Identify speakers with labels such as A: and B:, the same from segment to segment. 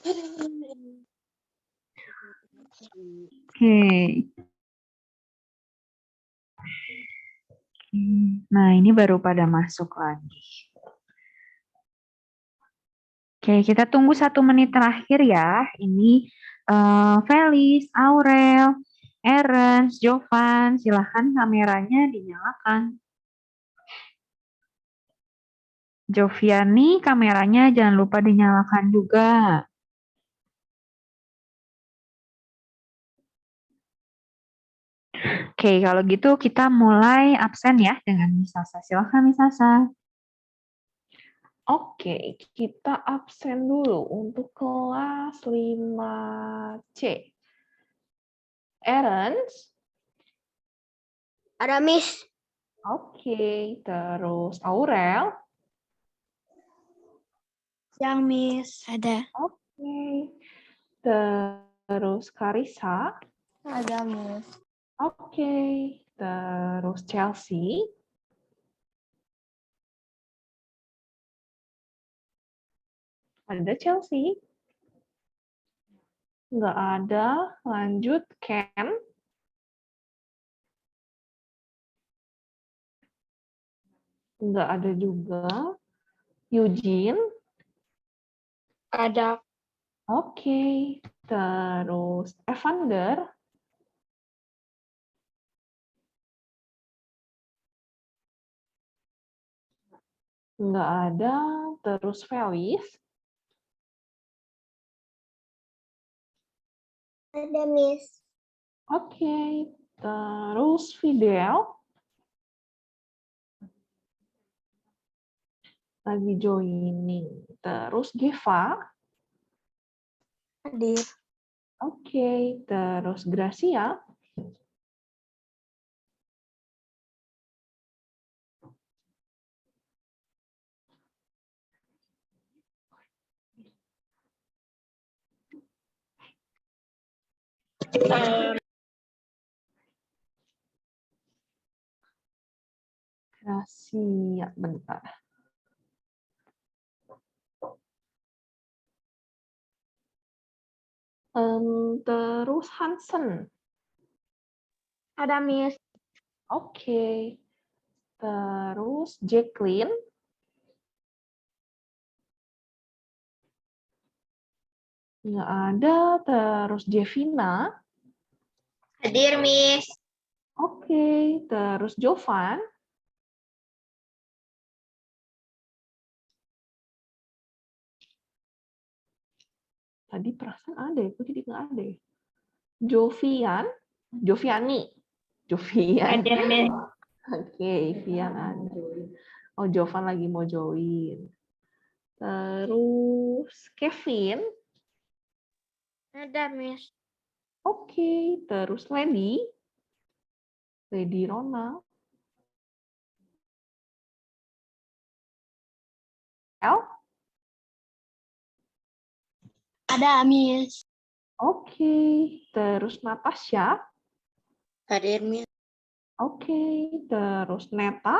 A: Oke. Nah, ini baru pada masuk lagi. Oke, kita tunggu 1 menit terakhir ya. Ini Felis, Aurel, Ernst, Jovan, silahkan kameranya dinyalakan. Joviani, kameranya jangan lupa dinyalakan juga. Oke, kalau gitu kita mulai absen ya dengan Miss Sasa. Silahkan Miss Sasa.
B: Oke, kita absen dulu untuk kelas 5C. Ernst?
C: Ada Miss.
B: Oke, terus Aurel?
C: Yang Miss. Ada.
B: Oke, terus Karissa?
C: Ada Miss.
B: Oke, terus Chelsea? Ada Chelsea? Nggak ada. Lanjut, Ken? Nggak ada juga. Eugene?
C: Ada.
B: Oke, terus Evander? Nggak ada. Terus Felis?
C: Ada Miss.
B: Oke, terus Fidel? Lagi joining. Terus Geva?
C: Hadir.
B: Oke, terus Gracia? Gracia, bentar. Terus Hansen.
C: Ada Miss.
B: Oke. Terus Jacqueline. Nggak ada. Terus Jevina.
C: Hadir Miss.
B: Oke. Terus Jovan. Tadi perasaan ada ya, kok jadi nggak ada ya? Jovian. Joviani. Jovian.
C: Hadir Miss.
B: Oke, Vian ada. Oh, Jovan lagi mau join. Terus Kevin.
C: Ada Miss.
B: Oke, terus Lady. Lady Rona. El.
C: Ada Miss.
B: Oke, terus Natasha.
C: Hadir Miss.
B: Oke, terus Neta.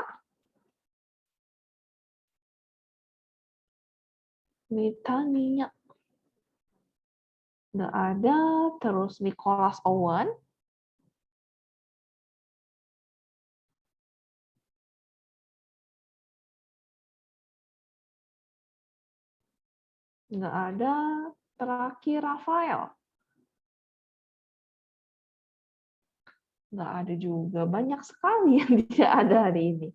B: Nitania. Nggak ada. Terus Nicholas Owen. Nggak ada. Terakhir Rafael. Nggak ada juga. Banyak sekali yang tidak ada hari ini.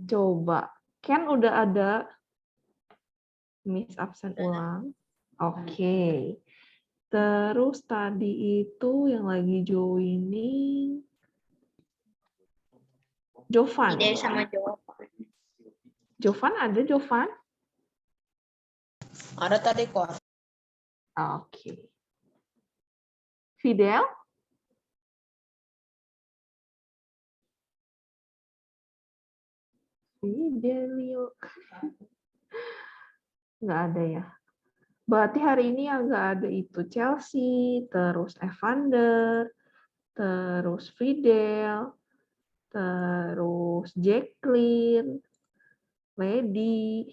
B: Coba. Ken udah ada. Miss absen ulang. Oke. Terus tadi itu yang lagi joining. Jovan.
C: Tidak sama jawaban.
B: Jovan ada Jovan?
C: Ada tadi kok.
B: Oke. Fidel? Fidelio. Nggak ada ya. Berarti hari ini yang nggak ada itu Chelsea, terus Evander, terus Fidel, terus Jacqueline, Lady,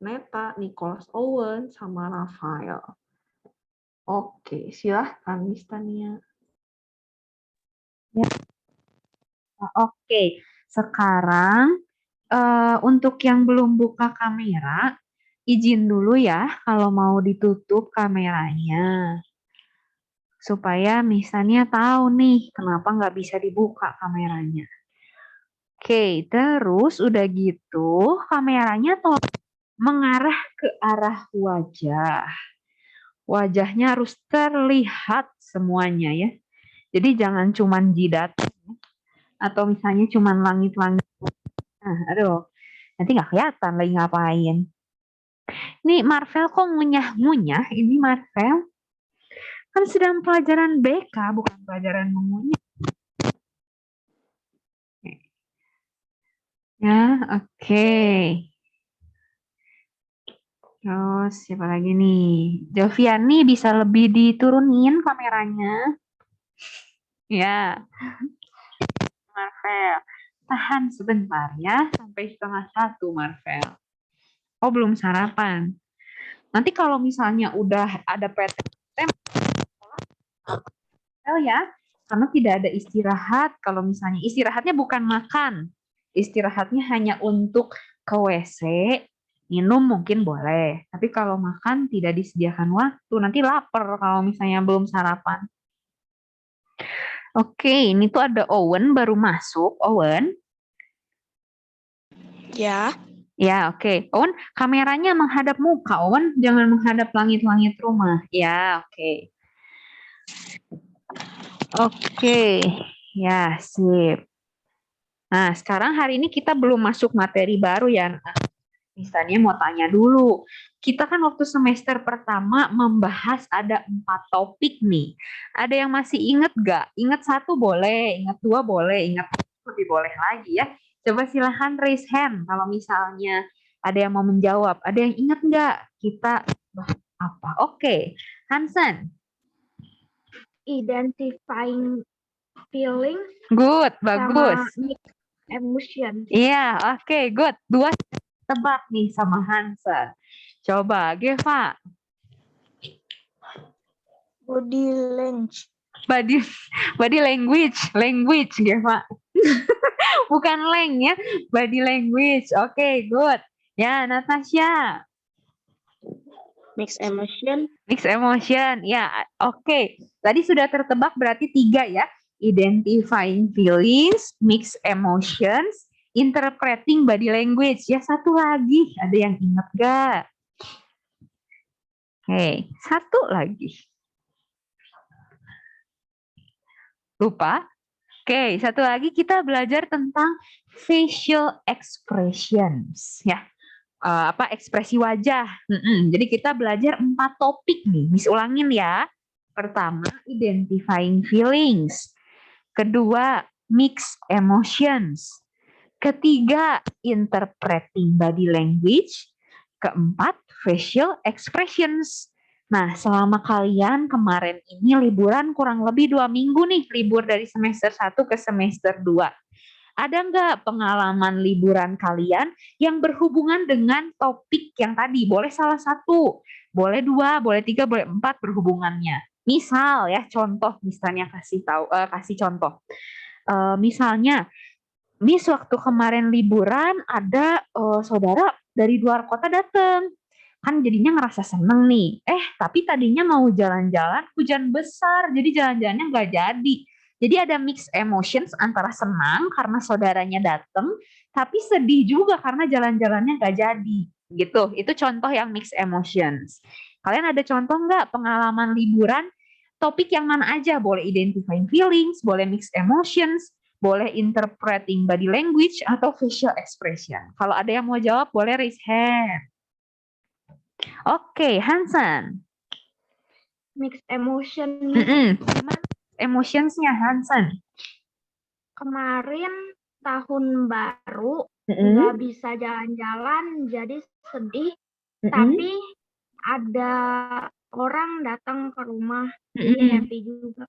B: Neta, Nicholas Owen, sama Rafael. Oke, silahkan Miss Tania.
A: Oke, sekarang untuk yang belum buka kamera, izin dulu ya kalau mau ditutup kameranya. Supaya misalnya tahu nih kenapa nggak bisa dibuka kameranya. Oke, terus udah gitu kameranya tuh mengarah ke arah wajah. Wajahnya harus terlihat semuanya ya. Jadi jangan cuman jidat atau misalnya cuman langit-langit. Nah, aduh, nanti nggak kelihatan lagi ngapain. Nih Marvel kok ngunyah-ngunyah? Ini Marvel kan sedang pelajaran BK, bukan pelajaran mengunyah. Ya, oke. Terus siapa lagi nih? Joviani bisa lebih diturunin kameranya. Ya, Marvel. Tahan sebentar ya, sampai 12:30 Marvel. Oh, belum sarapan. Nanti kalau misalnya udah ada PTM ya, karena tidak ada istirahat. Kalau misalnya istirahatnya bukan makan, istirahatnya hanya untuk ke WC, minum mungkin boleh. Tapi kalau makan tidak disediakan waktu, nanti lapar kalau misalnya belum sarapan. Oke, ini tuh ada Owen baru masuk. Owen,
C: Ya.
A: ya oke. Owen, kameranya menghadap muka. Owen, jangan menghadap langit-langit rumah. Ya, oke. Oke, ya sip. Nah, sekarang hari ini kita belum masuk materi baru ya. Nah, misalnya mau tanya dulu. Kita kan waktu semester pertama membahas ada 4 topik nih. Ada yang masih inget gak? Ingat satu boleh, ingat dua boleh, ingat lebih boleh lagi ya. Coba silahkan raise hand kalau misalnya ada yang mau menjawab. Ada yang ingat nggak kita bahas apa? Oke, Hansen.
D: Identifying feeling
A: Good,
D: sama
A: bagus.
D: mixed emotion.
A: Iya, oke, good. Dua tebak nih sama Hansen. Coba, Geva.
D: Body language.
A: Body language Geva. Bukan leng ya, body language. Oke, good. Ya, Natasha.
C: Mixed emotion.
A: Mixed emotion. Ya, oke. Tadi sudah tertebak berarti 3 ya. Identifying feelings, mixed emotions, interpreting body language. Ya, satu lagi. Ada yang ingat gak? Oke, satu lagi. Lupa? Oke, satu lagi kita belajar tentang facial expressions. Ya, ekspresi wajah. Jadi kita belajar 4 topik nih. Miss ulangin ya. Pertama, identifying feelings. Kedua, mixed emotions. Ketiga, interpreting body language. Keempat, facial expressions. Nah, selama kalian kemarin ini liburan kurang lebih 2 minggu nih, libur dari semester 1 ke semester 2. Ada nggak pengalaman liburan kalian yang berhubungan dengan topik yang tadi? Boleh salah satu, boleh 2, boleh 3, boleh 4 berhubungannya. Misal ya, contoh misalnya kasih contoh. Misalnya, Miss waktu kemarin liburan ada saudara dari luar kota datang. Kan jadinya ngerasa seneng nih. Tapi tadinya mau jalan-jalan, hujan besar, jadi jalan-jalannya nggak jadi. Jadi ada mixed emotions antara senang karena saudaranya datang, tapi sedih juga karena jalan-jalannya nggak jadi. Gitu, itu contoh yang mixed emotions. Kalian ada contoh nggak pengalaman liburan? Topik yang mana aja? Boleh identifying feelings, boleh mixed emotions, boleh interpreting body language, atau facial expression. Kalau ada yang mau jawab, boleh raise hand. Oke, Hansen.
D: Mixed emotion.
A: Gimana emotionsnya Hansen?
D: Kemarin tahun baru nggak bisa jalan-jalan, jadi sedih. Tapi ada orang datang ke rumah, jadi happy juga.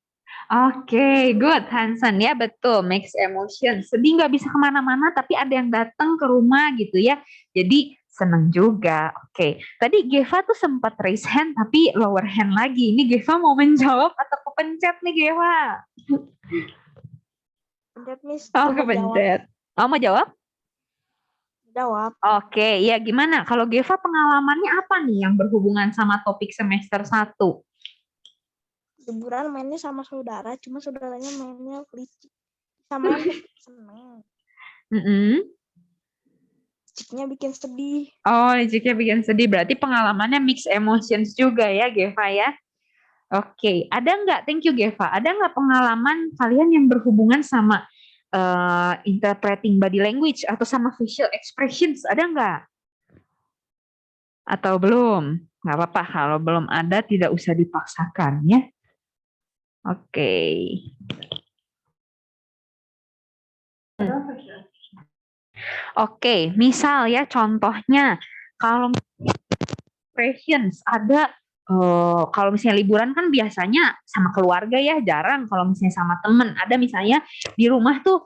A: Oke, good Hansen ya, betul, mixed emotion. Sedih nggak bisa kemana-mana, tapi ada yang datang ke rumah gitu ya. Jadi Seneng juga. Oke. Tadi Geva tuh sempat raise hand tapi lower hand lagi. Ini Geva mau menjawab atau kepencet nih Geva?
C: Pencet Miss.
A: Oh,
C: Mau
A: kepencet. Oh, mau jawab?
C: Jawab.
A: Oke, ya gimana? Kalau Geva pengalamannya apa nih yang berhubungan sama topik semester 1?
C: Liburan mainnya sama saudara, cuma saudaranya mainnya licik. Sama yang seneng. Liciknya bikin sedih.
A: Oh, liciknya bikin sedih. Berarti pengalamannya mixed emotions juga ya, Geva ya? Oke, ada nggak? Thank you, Geva. Ada nggak pengalaman kalian yang berhubungan sama interpreting body language atau sama facial expressions? Ada nggak? Atau belum? Nggak apa-apa. Kalau belum ada, tidak usah dipaksakan ya. Oke. Oke, misal ya contohnya kalau expressions ada kalau misalnya liburan kan biasanya sama keluarga ya, jarang kalau misalnya sama temen. Ada misalnya di rumah tuh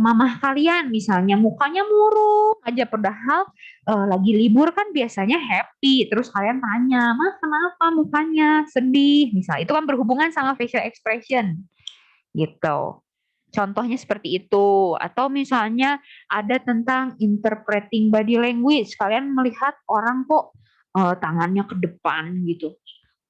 A: mamah kalian misalnya mukanya murung aja padahal lagi libur kan biasanya happy. Terus kalian tanya, "Mah, kenapa mukanya sedih?" Misal itu kan berhubungan sama facial expression gitu. Contohnya seperti itu. Atau misalnya ada tentang interpreting body language. Kalian melihat orang kok tangannya ke depan gitu.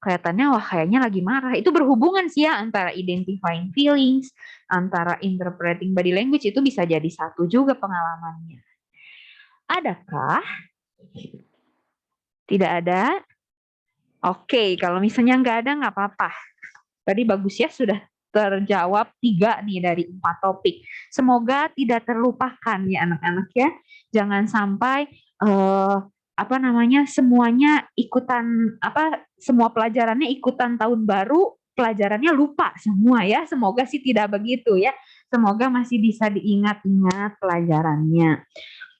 A: Kelihatannya wah kayaknya lagi marah. Itu berhubungan sih ya antara identifying feelings, antara interpreting body language itu bisa jadi satu juga pengalamannya. Adakah? Tidak ada? Oke, kalau misalnya nggak ada nggak apa-apa. Tadi bagus ya sudah terjawab 3 nih dari 4 topik. Semoga tidak terlupakan ya anak-anak ya. Jangan sampai semuanya ikutan semua pelajarannya ikutan tahun baru, pelajarannya lupa semua ya. Semoga sih tidak begitu ya. Semoga masih bisa diingat-ingat pelajarannya.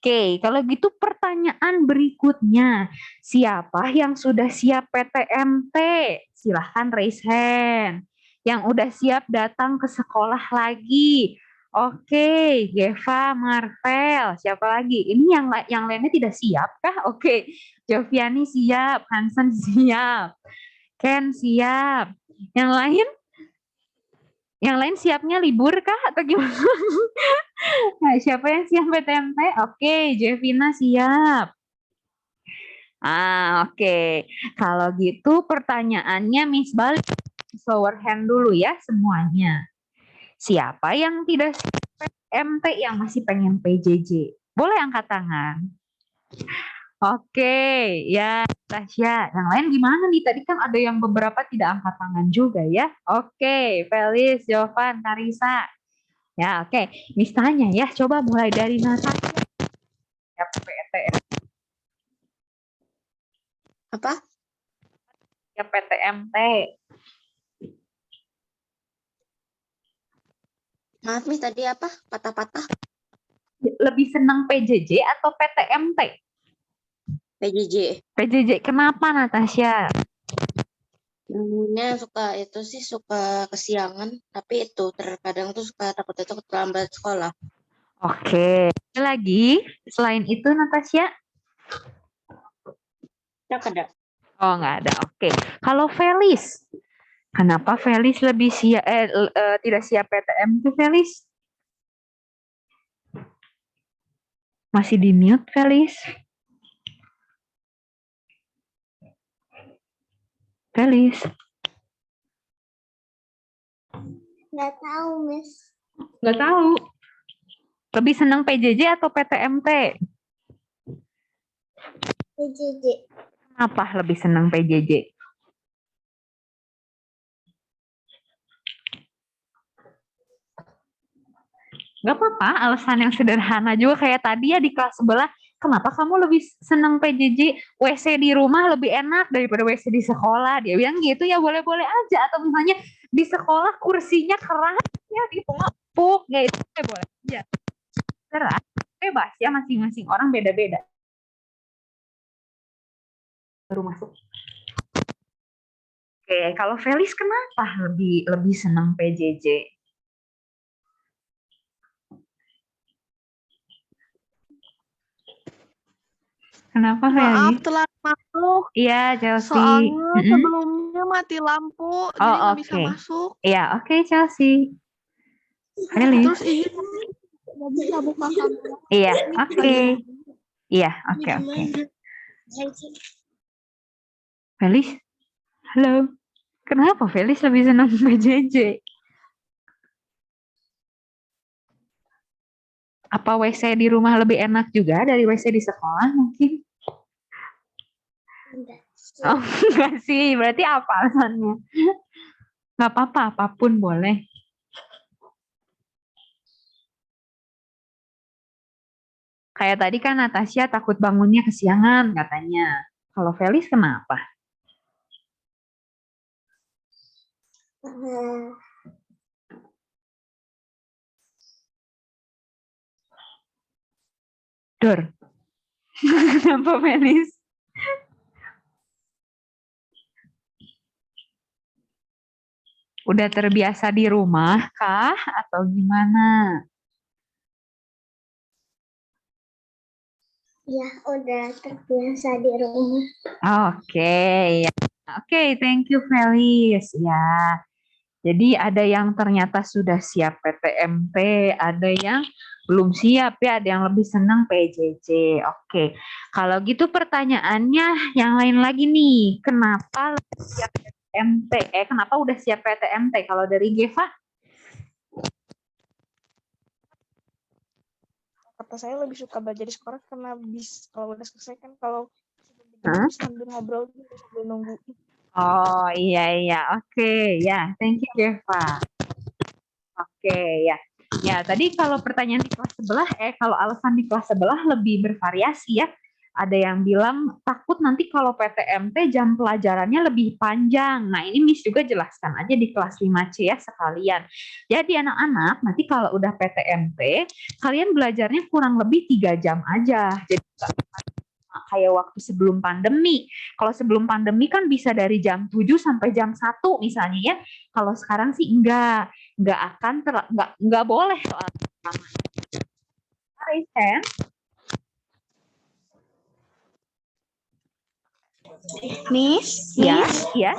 A: Oke, kalau gitu pertanyaan berikutnya. Siapa yang sudah siap PTMT? Silahkan raise hand. Yang udah siap datang ke sekolah lagi. Oke, Geva, Marvel, siapa lagi? Ini yang lainnya tidak siap kah? Oke, Joviani siap, Hansen siap, Ken siap. Yang lain? Yang lain siapnya libur kah atau gimana? Nah, siapa yang siap PTMT? Oke, Jevina siap. Oke. Kalau gitu pertanyaannya Miss balik lower hand dulu ya semuanya. Siapa yang tidak siap PTMT yang masih pengen PJJ? Boleh angkat tangan. Oke, ya Tasya. Yang lain gimana nih? Tadi kan ada yang beberapa tidak angkat tangan juga ya. Oke, Felis, Jovan, Karisa. Ya, oke. Miss tanya ya, coba mulai dari Natasha. Ya, PTM.
C: Apa?
A: Ya, PTMT.
C: Maaf Miss, tadi apa? Patah-patah.
A: Lebih senang PJJ atau PTMT?
C: PJJ.
A: PJJ, kenapa Natasha?
C: Ilmunya suka kesiangan, tapi itu terkadang tuh suka takut terlambat sekolah.
A: Oke. Ada lagi selain itu Natasha?
C: Ada.
A: Oh, nggak ada. Oke. Kalau Felis, kenapa Felis lebih tidak siap PTM tuh Felis? Masih di mute Felis? Felis?
D: Nggak tahu, Miss.
A: Nggak tahu. Lebih senang PJJ atau PTMT?
D: PJJ.
A: Kenapa lebih senang PJJ? Gak apa-apa, alasan yang sederhana juga kayak tadi ya di kelas sebelah. Kenapa kamu lebih senang PJJ? WC di rumah lebih enak daripada WC di sekolah. Dia bilang gitu ya boleh-boleh aja. Atau misalnya di sekolah kursinya keras ya dipuk-puk. Ya itu boleh aja. Terserah, bebas ya masing-masing orang beda-beda. Baru masuk. Oke, kalau Felis kenapa lebih senang PJJ? Kenapa
E: Maaf
A: Feli?
E: telat masuk.
A: Iya, Chelsea.
E: Soalnya sebelumnya mati lampu, jadi
A: Oh,
E: nggak bisa
A: oke.
E: masuk.
A: Iya, oke, Chelsea. Feli.
E: Terus ini nggak bisa buka kamera.
A: Iya, oke. Iya, oke. Felis, halo. Kenapa Felis lebih senang PJJ? Apa WC di rumah lebih enak juga dari WC di sekolah mungkin?
D: Enggak.
A: Oh, enggak sih. Berarti apa alasannya? Nggak apa-apa, apapun boleh. Kayak tadi kan Natasha takut bangunnya kesiangan katanya. Kalau Felis kenapa? Dor. Kenapa Felis? Udah terbiasa di rumah kah? Atau gimana?
D: Ya, udah terbiasa di rumah.
A: Oke, ya. Oke, thank you Felis. Ya. Jadi ada yang ternyata sudah siap PTMT, ada yang belum siap ya, ada yang lebih senang PJJ. Oke. Kalau gitu pertanyaannya yang lain lagi nih. Kenapa lebih siap PTMT? Kenapa udah siap PTMT? Kalau dari Geva?
E: Kata saya lebih suka belajar di sekolah karena kalau udah selesai kan kalau
A: Hah?
E: sambil ngobrol sambil nunggu.
A: Oh iya, oke ya, thank you Geva. Oke ya, ya tadi kalau pertanyaan di kelas sebelah, kalau alasan di kelas sebelah lebih bervariasi ya. Ada yang bilang takut nanti kalau PTMT jam pelajarannya lebih panjang. Nah ini Miss juga jelaskan aja di kelas 5C ya sekalian. Jadi anak-anak nanti kalau udah PTMT, kalian belajarnya kurang lebih 3 jam aja. Jadi kayak waktu sebelum pandemi. Kalau sebelum pandemi kan bisa dari jam 7 sampai jam 1 misalnya ya. Kalau sekarang sih enggak akan enggak boleh soalnya.
D: Miss,
A: Ya, ya.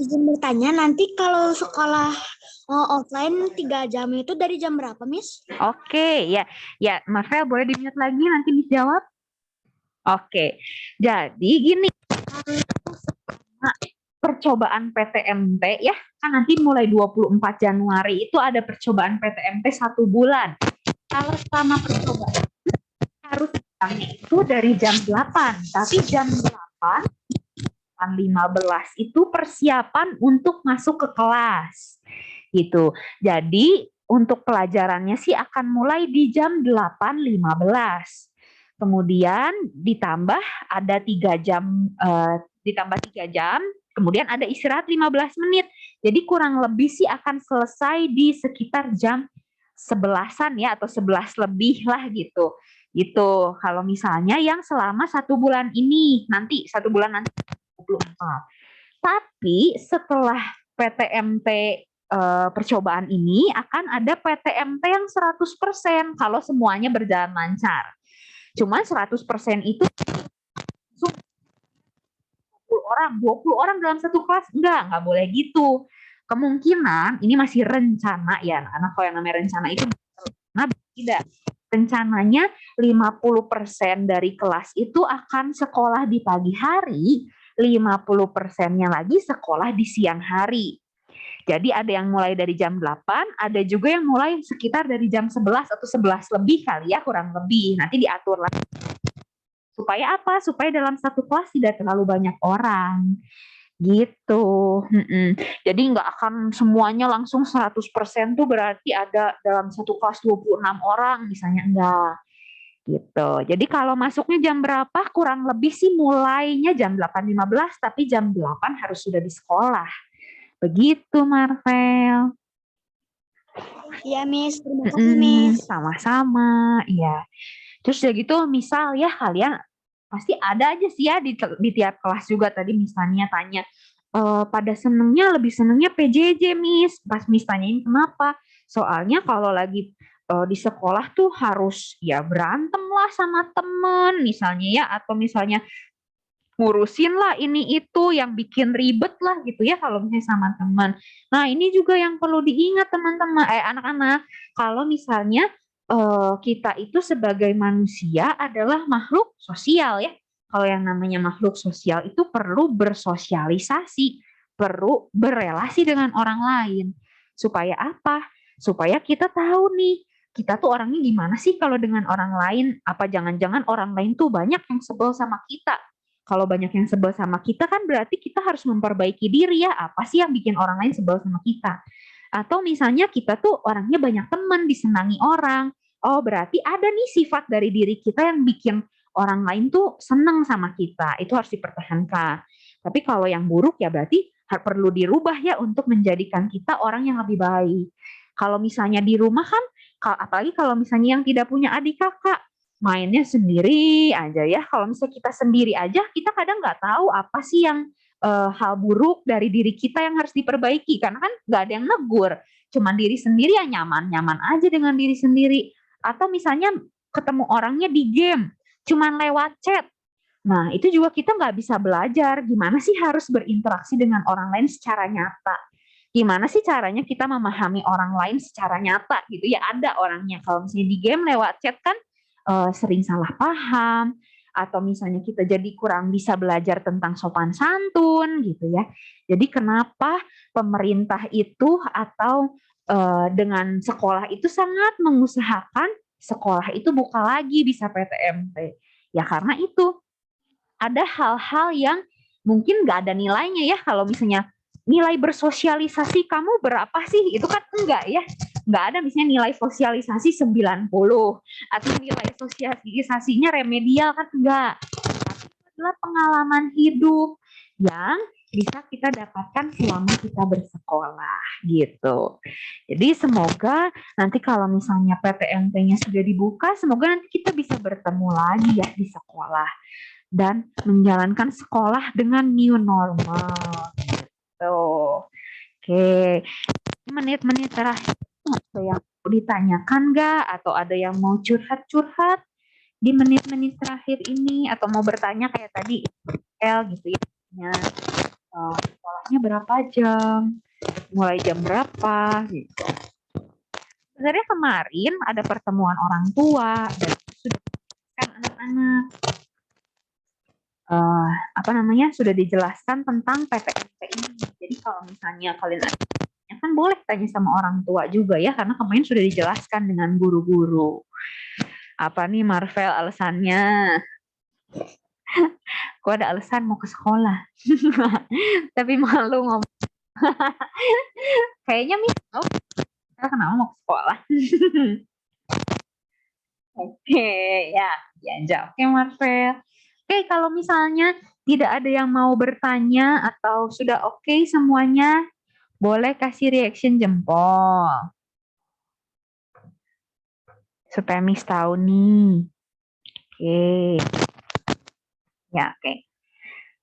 D: izin bertanya, nanti kalau sekolah offline 3 jam itu dari jam berapa, Miss?
A: Oke, ya. Ya, Marvel boleh di-mute lagi nanti dijawab. Oke. Jadi gini, percobaan PTMT ya, kan nanti mulai 24 Januari itu ada percobaan PTMT 1 bulan. Kalau selama percobaan harus datangnya itu dari jam 8, tapi jam 8:15 itu persiapan untuk masuk ke kelas. Gitu. Jadi untuk pelajarannya sih akan mulai di jam 8:15. Kemudian ditambah ada 3 jam ditambah 3 jam, kemudian ada istirahat 15 menit. Jadi kurang lebih sih akan selesai di sekitar jam 11-an ya atau 11 lebih lah gitu. Gitu. Kalau misalnya yang selama 1 bulan ini, nanti 1 bulan nanti 24. Tapi setelah PTMT percobaan ini akan ada PTMT yang 100% kalau semuanya berjalan lancar. Cuma 100% itu 20 orang dalam satu kelas, enggak boleh gitu. Kemungkinan ini masih rencana ya, anak kalau yang namanya rencana itu tidak. Rencananya 50% dari kelas itu akan sekolah di pagi hari, 50%-nya lagi sekolah di siang hari. Jadi ada yang mulai dari jam 8, ada juga yang mulai sekitar dari jam 11 atau 11 lebih kali ya, kurang lebih. Nanti diatur lagi. Supaya apa? Supaya dalam satu kelas tidak terlalu banyak orang. Gitu. Jadi nggak akan semuanya langsung 100% tuh berarti ada dalam satu kelas 26 orang misalnya, enggak. Gitu. Jadi kalau masuknya jam berapa? Kurang lebih sih mulainya jam 8:15 tapi jam 8 harus sudah di sekolah. Begitu Marvel.
D: Iya, Miss. Terima kasih, Miss.
A: Sama-sama, ya. Terus udah gitu misal ya kalian pasti ada aja sih ya di tiap kelas juga tadi misalnya tanya pada lebih senengnya PJJ Miss. Pas Miss tanyain kenapa? Soalnya kalau lagi di sekolah tuh harus ya berantem lah sama temen misalnya ya, atau misalnya ngurusin lah ini itu yang bikin ribet lah gitu ya kalau misalnya sama teman. Nah, ini juga yang perlu diingat teman-teman, anak-anak, kalau misalnya kita itu sebagai manusia adalah makhluk sosial ya. Kalau yang namanya makhluk sosial itu perlu bersosialisasi, perlu berelasi dengan orang lain. Supaya apa? Supaya kita tahu nih, kita tuh orangnya gimana sih kalau dengan orang lain? Apa jangan-jangan orang lain tuh banyak yang sebel sama kita? Kalau banyak yang sebel sama kita kan berarti kita harus memperbaiki diri ya. Apa sih yang bikin orang lain sebel sama kita? Atau misalnya kita tuh orangnya banyak teman, disenangi orang. Oh, berarti ada nih sifat dari diri kita yang bikin orang lain tuh seneng sama kita. Itu harus dipertahankan. Tapi kalau yang buruk ya berarti perlu dirubah ya untuk menjadikan kita orang yang lebih baik. Kalau misalnya di rumah kan, apalagi kalau misalnya yang tidak punya adik kakak, mainnya sendiri aja ya. Kalau misalnya kita sendiri aja, kita kadang nggak tahu apa sih yang hal buruk dari diri kita yang harus diperbaiki. Karena kan nggak ada yang negur. Cuman diri sendiri ya nyaman-nyaman aja dengan diri sendiri. Atau misalnya ketemu orangnya di game, cuman lewat chat. Nah, itu juga kita nggak bisa belajar gimana sih harus berinteraksi dengan orang lain secara nyata. Gimana sih caranya kita memahami orang lain secara nyata gitu ya. Ada orangnya. Kalau misalnya di game lewat chat kan sering salah paham, atau misalnya kita jadi kurang bisa belajar tentang sopan santun gitu ya. Jadi kenapa pemerintah itu atau dengan sekolah itu sangat mengusahakan sekolah itu buka lagi bisa PTMT. Ya karena itu ada hal-hal yang mungkin nggak ada nilainya ya. Kalau misalnya nilai bersosialisasi kamu berapa sih? Itu kan enggak ya. Nggak ada misalnya nilai sosialisasi 90 atau nilai sosialisasinya remedial kan enggak. Tapi itu adalah pengalaman hidup yang bisa kita dapatkan selama kita bersekolah gitu. Jadi semoga nanti kalau misalnya PTMT-nya sudah dibuka, semoga nanti kita bisa bertemu lagi ya di sekolah dan menjalankan sekolah dengan new normal. Gitu. Oke, menit-menit terakhir ada yang mau ditanyakan nggak? Atau ada yang mau curhat-curhat di menit-menit terakhir ini? Atau mau bertanya kayak tadi, gitu ya. Sekolahnya berapa jam? Mulai jam berapa? Gitu. Sebenarnya kemarin ada pertemuan orang tua dan sudah kan anak-anak sudah dijelaskan tentang PTMT ini. Jadi kalau misalnya kalian kan boleh tanya sama orang tua juga ya, karena kemarin sudah dijelaskan dengan guru-guru. Apa nih Marvel alasannya? Kok ada alasan mau ke sekolah? Tapi malu ngomong. Kayaknya kenapa mau ke sekolah? Oke, ya jawab. Oke Marvel. Oke, kalau misalnya tidak ada yang mau bertanya atau sudah oke semuanya, boleh kasih reaction jempol. Supaya Miss tahu nih. Oke. Ya, oke.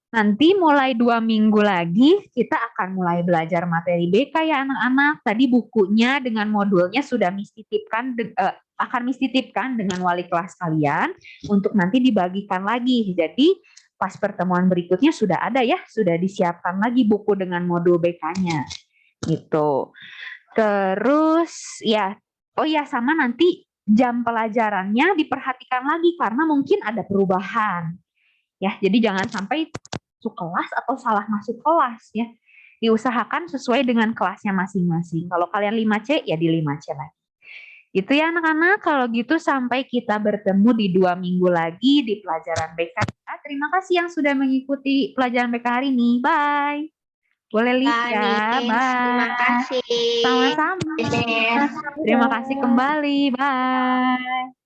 A: Nanti mulai 2 minggu lagi kita akan mulai belajar materi BK ya anak-anak. Tadi bukunya dengan modulnya sudah Miss titipkan, akan Miss titipkan dengan wali kelas kalian untuk nanti dibagikan lagi. Jadi pas pertemuan berikutnya sudah ada ya, sudah disiapkan lagi buku dengan modul BK-nya. Gitu. Terus ya, oh ya sama nanti jam pelajarannya diperhatikan lagi karena mungkin ada perubahan. Ya, jadi jangan sampai masuk kelas atau salah masuk kelas ya. Diusahakan sesuai dengan kelasnya masing-masing. Kalau kalian 5C ya di 5C lagi. Itu ya anak-anak, kalau gitu sampai kita bertemu di 2 minggu lagi di pelajaran BK. Terima kasih yang sudah mengikuti pelajaran BK hari ini. Bye. Boleh lihat ya. Bye.
C: Terima kasih.
A: Sama-sama. Terima kasih kembali. Bye.